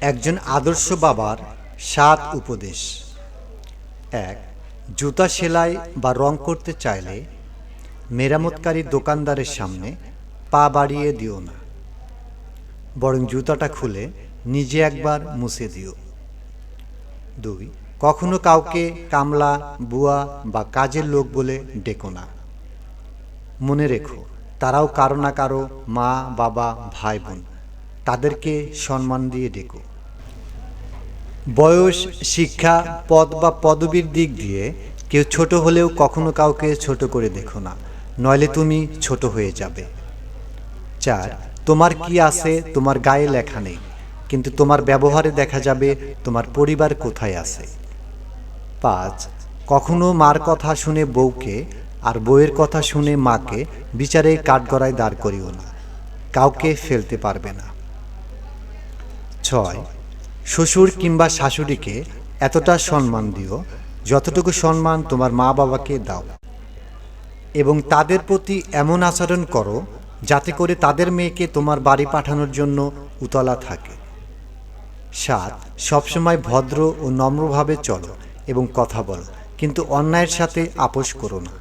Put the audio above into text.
একজন আদর্শ বাবার ৭ উপদেশ। ১. জুতা সেলাই বা রং করতে চাইলে মেরামতকারী দোকানদারের সামনে পা বাড়িয়ে দিও না, বরং জুতাটা খুলে নিজে একবার মুছে দিও। ২. কখনো কাউকে কামলা, বুয়া বা কাজের লোক বলে ডেকো না। মনে রেখো, তারাও কারো না কারো মা, বাবা, ভাই, বোন। তাদেরকে সম্মান দিয়ে ডেকো। বয়স, শিক্ষা, পদ বা পদবীর দিক দিয়ে কেউ ছোট হলেও কখনো কাউকে ছোট করে দেখো না, নইলে তুমি ছোট হয়ে যাবে। ৪. তোমার কি আছে তোমার গায়ে লেখা নেই, কিন্তু তোমার ব্যবহারে দেখা যাবে তোমার পরিবার কোথায় আছে। ৫. কখনো মার কথা শুনে বউকে আর বউয়ের কথা শুনে মাকে বিচারে কাঠগড়ায় দাঁড় করিও না, কাউকে ফেলতে পারবে না। ৬. শ্বশুর কিংবা শাশুড়িকে এতটা সম্মান দিও যতটুকু সম্মান তোমার মা বাবাকে দাও, এবং তাদের প্রতি এমন আচরণ করো যাতে করে তাদের মেয়েকে তোমার বাড়ি পাঠানোর জন্য উতলা থাকে। ৭. সবসময় ভদ্র ও নম্রভাবে চলো এবং কথা বলো, কিন্তু অন্যায়ের সাথে আপোষ করো না।